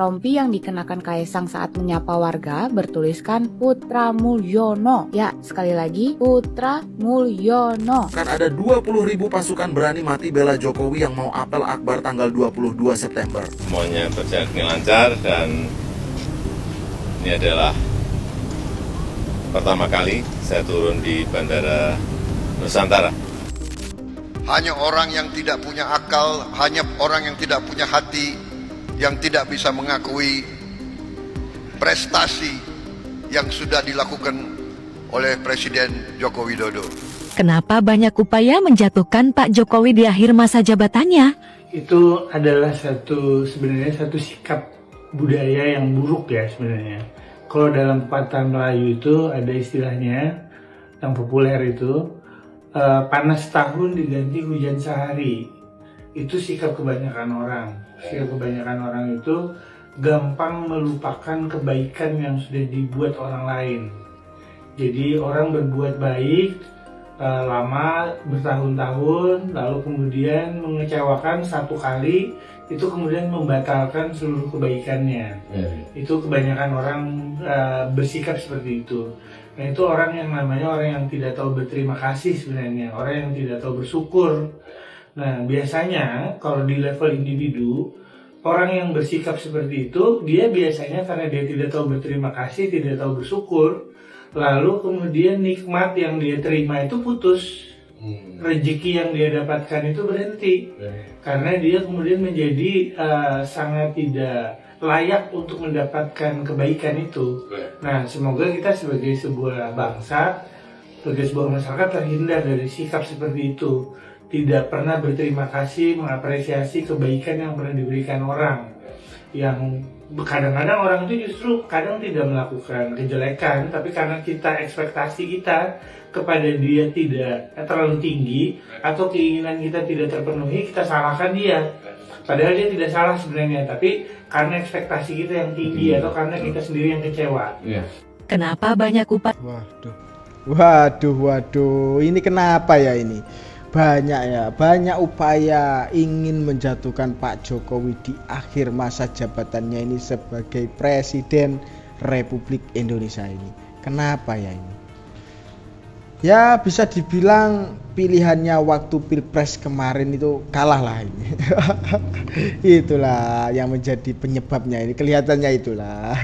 Rompi yang dikenakan Kaesang saat menyapa warga bertuliskan Putra Mulyono. Ya, sekali lagi Putra Mulyono. Kan ada 20.000 pasukan berani mati bela Jokowi yang mau apel akbar tanggal 22 September. Semuanya berjalan dengan lancar dan ini adalah pertama kali saya turun di Bandara Nusantara. Hanya orang yang tidak punya akal, hanya orang yang tidak punya hati, yang tidak bisa mengakui prestasi yang sudah dilakukan oleh Presiden Joko Widodo. Kenapa banyak upaya menjatuhkan Pak Jokowi di akhir masa jabatannya? Itu adalah sebenarnya satu sikap budaya yang buruk ya sebenarnya. Kalau dalam pepatah Melayu itu ada istilahnya yang populer itu, panas tahun diganti hujan sehari. Itu sikap kebanyakan orang. Sikap kebanyakan orang itu gampang melupakan kebaikan yang sudah dibuat orang lain. Jadi orang berbuat baik lama bertahun-tahun, lalu kemudian mengecewakan satu kali, itu kemudian membatalkan seluruh kebaikannya. Itu kebanyakan orang bersikap seperti itu. Nah, itu orang yang namanya orang yang tidak tahu berterima kasih sebenarnya, orang yang tidak tahu bersyukur. Nah, biasanya kalau di level individu, orang yang bersikap seperti itu, dia biasanya karena dia tidak tahu berterima kasih, tidak tahu bersyukur, lalu kemudian nikmat yang dia terima itu putus. Rezeki yang dia dapatkan itu berhenti. Karena dia kemudian menjadi sangat tidak layak untuk mendapatkan kebaikan itu. Nah, semoga kita sebagai sebuah bangsa, sebagai sebuah masyarakat terhindar dari sikap seperti itu. Tidak pernah berterima kasih, mengapresiasi kebaikan yang pernah diberikan orang. Yang kadang-kadang orang itu justru kadang tidak melakukan kejelekan, tapi karena kita ekspektasi kita kepada dia tidak terlalu tinggi atau keinginan kita tidak terpenuhi, kita salahkan dia. Padahal dia tidak salah sebenarnya, tapi karena ekspektasi kita yang tinggi atau karena kita sendiri yang kecewa. Kenapa banyak upaya? Waduh, ini kenapa ya ini? Banyak upaya ingin menjatuhkan Pak Jokowi di akhir masa jabatannya ini sebagai Presiden Republik Indonesia ini. Kenapa ya ini? Ya bisa dibilang pilihannya waktu Pilpres kemarin itu kalah lah ini. Itulah yang menjadi penyebabnya ini, kelihatannya itulah.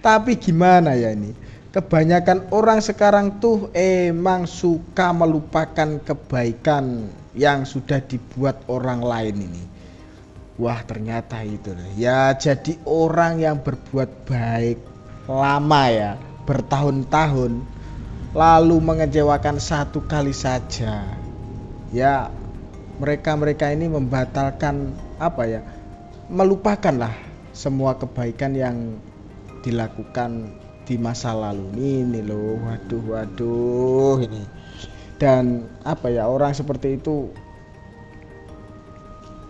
Tapi gimana ya ini? Kebanyakan orang sekarang tuh emang suka melupakan kebaikan yang sudah dibuat orang lain ini. Wah, ternyata itu ya, jadi orang yang berbuat baik lama ya, bertahun-tahun, lalu mengecewakan satu kali saja. Ya, mereka ini membatalkan melupakanlah semua kebaikan yang dilakukan di masa lalu ini loh. Waduh ini. Dan orang seperti itu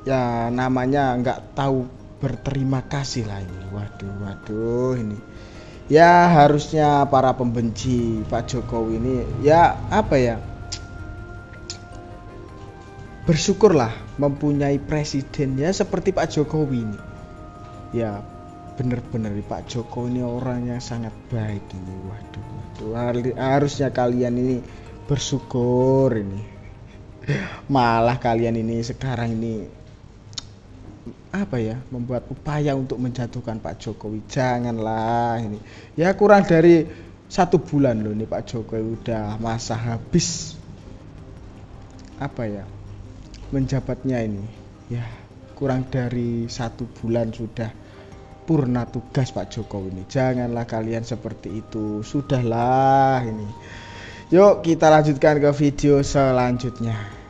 ya namanya nggak tahu berterima kasih lah ini. Waduh ini. Ya harusnya para pembenci Pak Jokowi ini ya bersyukurlah mempunyai presiden ya seperti Pak Jokowi ini. Ya benar-benar Pak Jokowi ini orang yang sangat baik ini. Waduh, harusnya kalian ini bersyukur ini. Malah kalian ini sekarang ini membuat upaya untuk menjatuhkan Pak Jokowi. Janganlah ini. Ya kurang dari 1 bulan loh nih Pak Jokowi udah masa habis menjabatnya ini. Ya kurang dari 1 bulan sudah purna tugas Pak Jokowi ini. Janganlah kalian seperti itu. Sudahlah ini. Yuk kita lanjutkan ke video selanjutnya.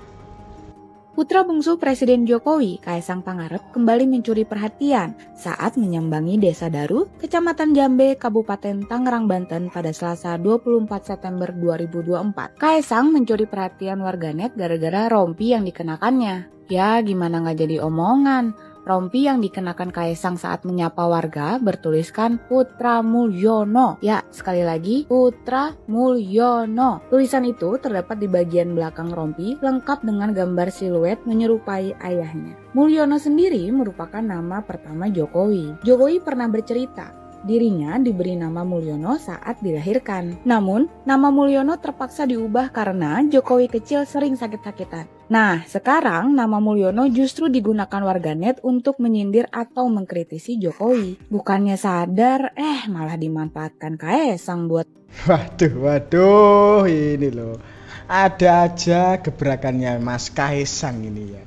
Putra bungsu Presiden Jokowi, Kaesang Pangarep, kembali mencuri perhatian saat menyambangi Desa Daru, Kecamatan Jambe, Kabupaten Tangerang, Banten pada Selasa 24 September 2024. Kaesang mencuri perhatian warganet gara-gara rompi yang dikenakannya. Ya gimana nggak jadi omongan, Rompi yang dikenakan Kaisang saat menyapa warga bertuliskan Putra Mulyono. Ya, sekali lagi Putra Mulyono. Tulisan itu terdapat di bagian belakang rompi lengkap dengan gambar siluet menyerupai ayahnya. Mulyono sendiri merupakan nama pertama Jokowi. Jokowi pernah bercerita dirinya diberi nama Mulyono saat dilahirkan. Namun, nama Mulyono terpaksa diubah karena Jokowi kecil sering sakit-sakitan. Nah, sekarang nama Mulyono justru digunakan warganet untuk menyindir atau mengkritisi Jokowi. Bukannya sadar, malah dimanfaatkan Kaisang buat... Waduh, ini loh. Ada aja gebrakannya Mas Kaisang ini ya.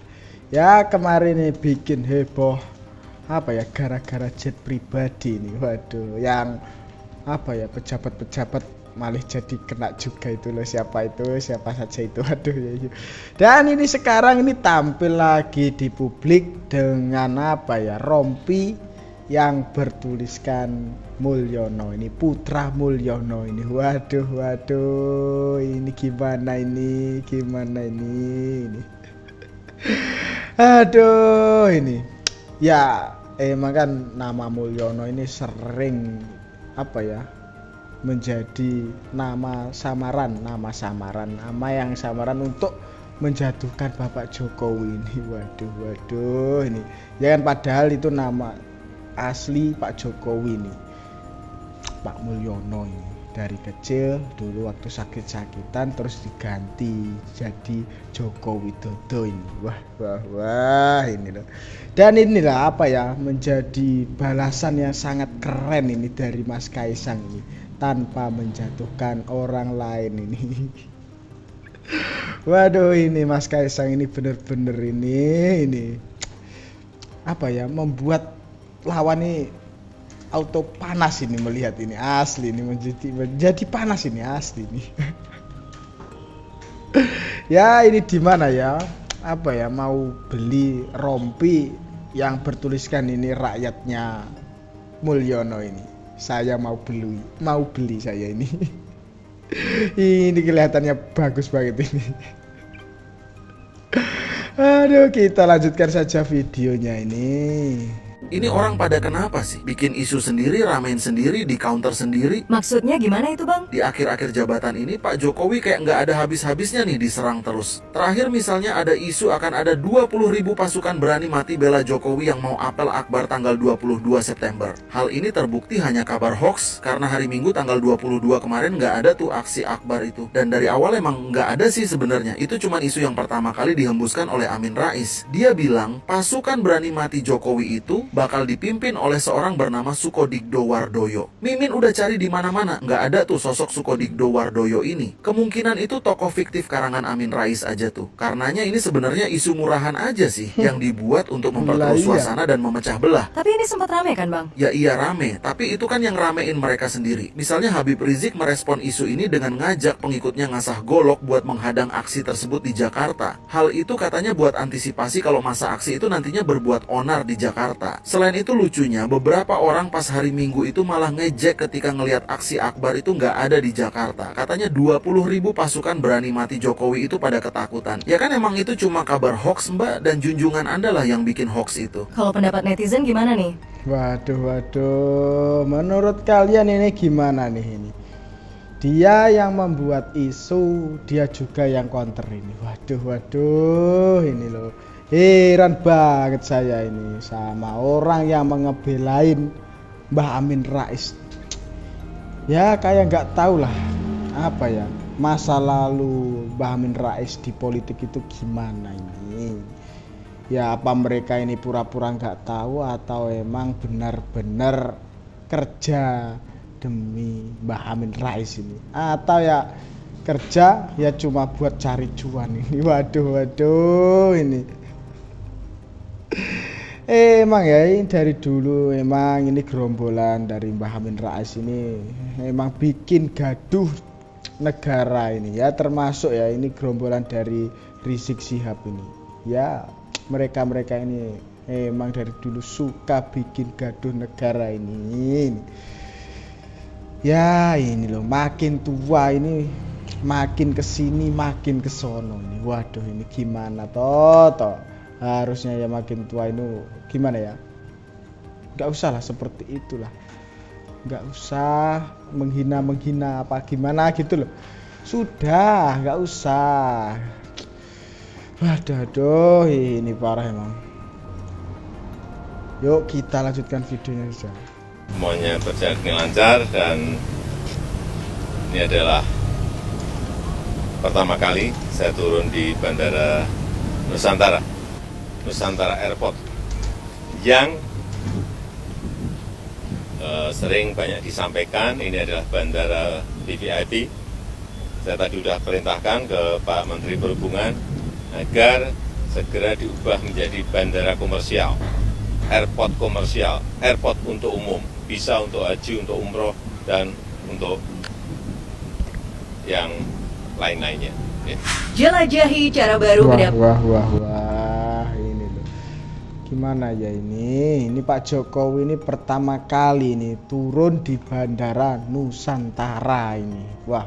Ya, kemarin ini bikin heboh gara-gara jet pribadi ini. Waduh, yang pejabat-pejabat malah jadi kena juga itu loh. Siapa saja itu. Waduh ya. Dan ini sekarang ini tampil lagi di publik dengan rompi yang bertuliskan Mulyono ini, Putra Mulyono ini. Waduh, ini gimana ini. Aduh, ini ya emang kan nama Mulyono ini sering menjadi nama samaran untuk menjatuhkan Bapak Jokowi ini. Waduh ini ya kan, padahal itu nama asli Pak Jokowi ini, Pak Mulyono ini. Dari kecil dulu waktu sakit-sakitan terus diganti jadi Joko Widodo ini. Wah ini loh. Dan inilah menjadi balasan yang sangat keren ini dari Mas Kaisang ini, tanpa menjatuhkan orang lain ini. Waduh, ini Mas Kaisang ini bener-bener ini membuat lawan ini auto panas ini melihat ini, asli ini menjadi panas ini, asli ini. Ya ini di mana ya mau beli rompi yang bertuliskan ini rakyatnya Mulyono ini. Saya mau beli saya ini. Ini kelihatannya bagus banget ini. Aduh, kita lanjutkan saja videonya ini. Ini orang pada kenapa sih? Bikin isu sendiri, ramein sendiri, di counter sendiri. Maksudnya gimana itu bang? Di akhir-akhir jabatan ini Pak Jokowi kayak nggak ada habis-habisnya nih diserang terus. Terakhir misalnya ada isu akan ada 20.000 pasukan berani mati bela Jokowi yang mau apel akbar tanggal 22 September. Hal ini terbukti hanya kabar hoax karena hari Minggu tanggal 22 kemarin nggak ada tuh aksi akbar itu. Dan dari awal emang nggak ada sih sebenarnya. Itu cuma isu yang pertama kali dihembuskan oleh Amin Rais. Dia bilang pasukan berani mati Jokowi itu bakal dipimpin oleh seorang bernama Sukodigdo Wardoyo. Mimin udah cari di mana-mana, nggak ada tuh sosok Sukodigdo Wardoyo ini. Kemungkinan itu tokoh fiktif karangan Amin Rais aja tuh. Karenanya ini sebenarnya isu murahan aja sih yang dibuat untuk memperkeruh suasana dan memecah belah. Tapi ini sempat rame kan bang? Ya iya rame, tapi itu kan yang ramein mereka sendiri. Misalnya Habib Rizik merespon isu ini dengan ngajak pengikutnya ngasah golok buat menghadang aksi tersebut di Jakarta. Hal itu katanya buat antisipasi kalau masa aksi itu nantinya berbuat onar di Jakarta. Selain itu lucunya, beberapa orang pas hari Minggu itu malah ngejek ketika ngelihat aksi akbar itu nggak ada di Jakarta. Katanya 20.000 pasukan berani mati Jokowi itu pada ketakutan. Ya kan emang itu cuma kabar hoax mbak, dan junjungan Anda lah yang bikin hoax itu. Kalau pendapat netizen gimana nih? Waduh, menurut kalian ini gimana nih ini? Dia yang membuat isu, dia juga yang counter ini. Waduh, ini loh. Heran banget saya ini sama orang yang mengebelain Mbah Amin Rais. Ya kayak nggak tahu lah masa lalu Mbah Amin Rais di politik itu gimana ini. Ya apa mereka ini pura-pura nggak tahu atau emang benar-benar kerja demi Mbah Amin Rais ini, atau ya kerja ya cuma buat cari cuan ini. Waduh ini. Emang ya dari dulu emang ini gerombolan dari Mbah Amin Rais ini emang bikin gaduh negara ini ya, termasuk ya ini gerombolan dari Rizik Syihab ini. Ya mereka ini emang dari dulu suka bikin gaduh negara ini. Ya ini loh, makin tua ini makin kesini makin kesono ini. Waduh ini gimana toh Harusnya ya makin tua itu gimana ya, nggak usah lah seperti itulah, nggak usah menghina apa gimana gitu loh, sudah nggak usah. Aduh, ini parah emang. Yuk kita lanjutkan videonya saja. Semuanya berjalan dengan lancar dan ini adalah pertama kali saya turun di Bandara Nusantara Airport yang sering banyak disampaikan ini adalah bandara VVIP. Saya tadi sudah perintahkan ke Pak Menteri Perhubungan agar segera diubah menjadi bandara komersial, airport komersial, airport untuk umum, bisa untuk haji, untuk umroh, dan untuk yang lain-lainnya. Ya. Jelajahi cara baru Wah, ini loh. Gimana ya ini? Ini Pak Jokowi ini pertama kali nih turun di Bandara Nusantara ini. Wah.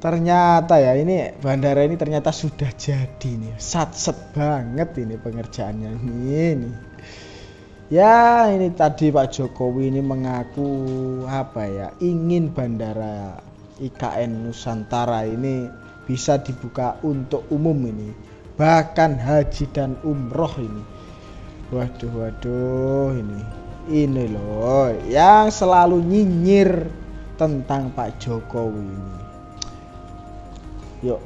Ternyata ya ini bandara ini ternyata sudah jadi nih. Satset banget ini pengerjaannya ini. Ya, ini tadi Pak Jokowi ini mengaku apa ya? Ingin bandara IKN Nusantara ini bisa dibuka untuk umum ini, bahkan haji dan umroh ini. Waduh, ini loh yang selalu nyinyir tentang Pak Jokowi ini. Yuk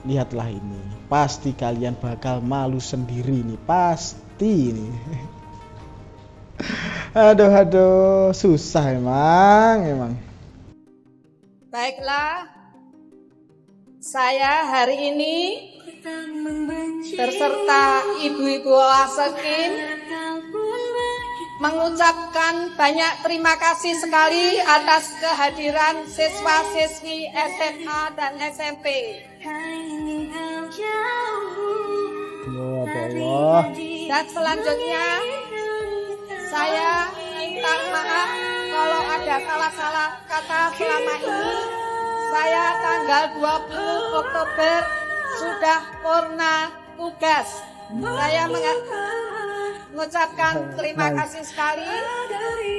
lihatlah ini, pasti kalian bakal malu sendiri nih, pasti ini. Aduh, susah emang. Baiklah, saya hari ini berserta ibu-ibu Wasekin mengucapkan banyak terima kasih sekali atas kehadiran siswa-siswi SMA dan SMP. Dan selanjutnya saya minta maaf kalau ada salah-salah kata selama ini. Saya tanggal 20 Oktober sudah purna tugas. Saya mengucapkan terima kasih sekali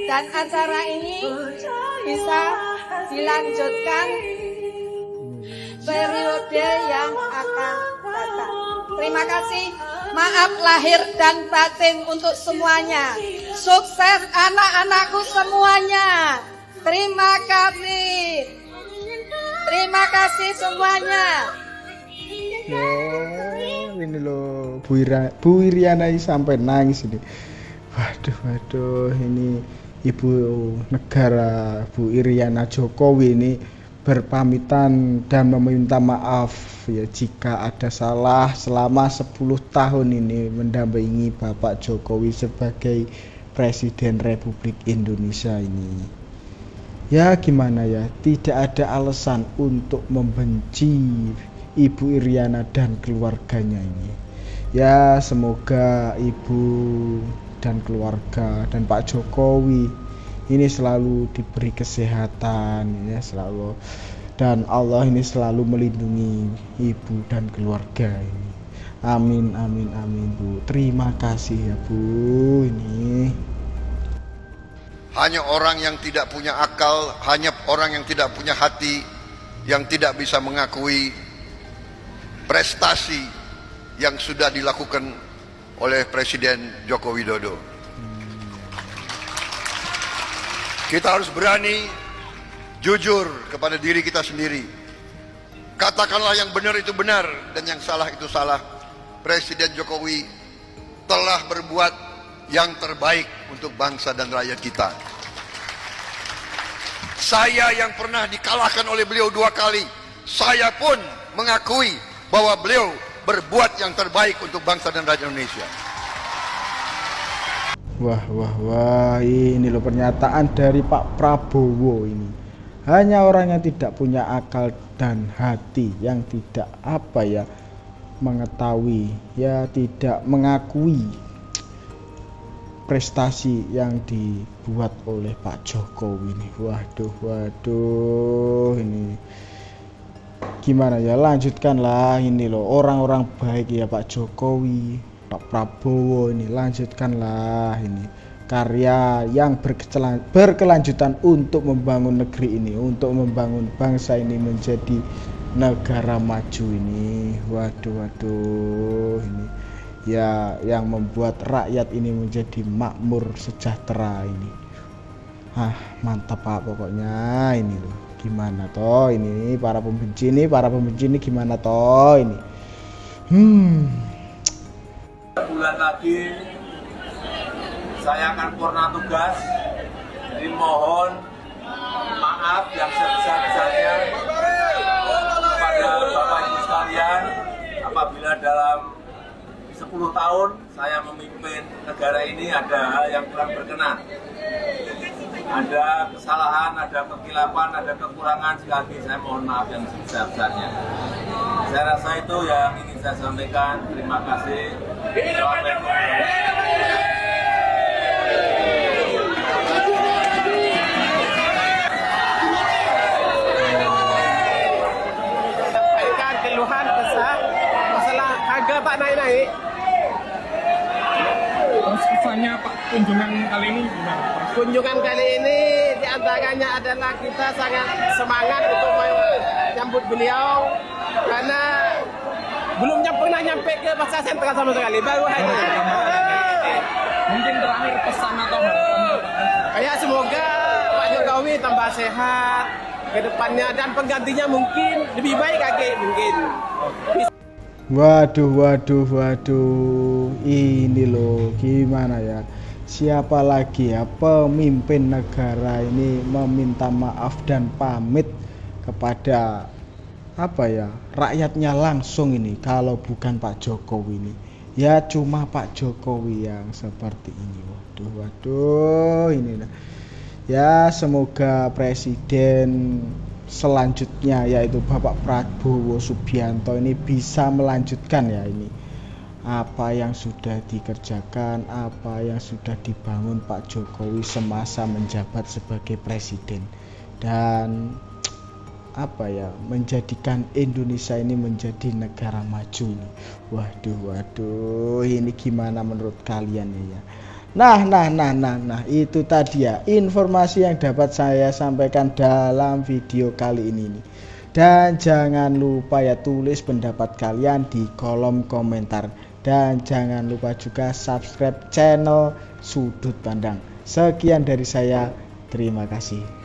dan acara ini bisa dilanjutkan periode yang akan datang. Terima kasih. Maaf lahir dan batin untuk semuanya. Sukses anak-anakku semuanya. Terima kasih. Terima kasih semuanya. Ini loh Bu Iriana sampai nangis ini. Waduh, ini Ibu Negara Bu Iriana Jokowi ini berpamitan dan meminta maaf ya jika ada salah selama 10 tahun ini mendampingi Bapak Jokowi sebagai Presiden Republik Indonesia ini. Ya gimana ya, tidak ada alasan untuk membenci Ibu Iriana dan keluarganya ini. Ya semoga Ibu dan keluarga dan Pak Jokowi ini selalu diberi kesehatan ya selalu, dan Allah ini selalu melindungi ibu dan keluarga ini. Amin Bu. Terima kasih ya Bu ini. Hanya orang yang tidak punya akal, hanya orang yang tidak punya hati, yang tidak bisa mengakui prestasi yang sudah dilakukan oleh Presiden Joko Widodo. Kita harus berani jujur kepada diri kita sendiri. Katakanlah yang benar itu benar dan yang salah itu salah. Presiden Jokowi telah berbuat yang terbaik untuk bangsa dan rakyat kita. Saya yang pernah dikalahkan oleh beliau 2 kali, saya pun mengakui bahwa beliau berbuat yang terbaik untuk bangsa dan rakyat Indonesia. Wah, ini loh pernyataan dari Pak Prabowo ini. Hanya orang yang tidak punya akal dan hati, yang tidak mengetahui, ya tidak mengakui prestasi yang dibuat oleh Pak Jokowi ini. Waduh, ini gimana ya, lanjutkanlah ini loh, orang-orang baik ya Pak Jokowi, Pak Prabowo ini, lanjutkanlah ini karya yang berkelanjutan untuk membangun negeri ini, untuk membangun bangsa ini menjadi negara maju ini. Waduh ini ya, yang membuat rakyat ini menjadi makmur sejahtera ini. Mantap Pak, pokoknya ini loh. Gimana toh ini para pembenci ini gimana toh ini. Bulan lagi saya akan purna tugas, jadi mohon maaf yang sebesar-besarnya kepada Bapak Ibu sekalian apabila dalam 10 tahun saya memimpin negara ini ada hal yang kurang berkenan, ada kesalahan, ada kekilapan, ada kekurangan. Sekali lagi saya mohon maaf yang sebesar-besarnya. Saya rasa itu yang ingin saya sampaikan. Terima kasih. Assalamualaikum. Sampaikan keluhan kesah masalah harga Pak naik-naik. Terus kesannya Pak kunjungan kali ini gimana? Kunjungan kali ini diantaranya adalah kita sangat semangat untuk menyambut beliau karena belum pernah nyampe ke pasar sentral sama sekali, baru hari ini. Mungkin terakhir pesan atau harapan? Kayak semoga Pak Jokowi tambah sehat ke depannya dan penggantinya mungkin lebih baik lagi mungkin. Waduh, ini loh gimana ya, siapa lagi ya pemimpin negara ini meminta maaf dan pamit kepada rakyatnya langsung ini, kalau bukan Pak Jokowi ini ya cuma Pak Jokowi yang seperti ini. Waduh ini ya, semoga presiden selanjutnya yaitu Bapak Prabowo Subianto ini bisa melanjutkan ya ini apa yang sudah dikerjakan, apa yang sudah dibangun Pak Jokowi semasa menjabat sebagai presiden, dan menjadikan Indonesia ini menjadi negara maju ini. Waduh, ini gimana menurut kalian ya? Nah, itu tadi ya informasi yang dapat saya sampaikan dalam video kali ini nih. Dan jangan lupa ya tulis pendapat kalian di kolom komentar, dan jangan lupa juga subscribe channel Sudut Pandang. Sekian dari saya, terima kasih.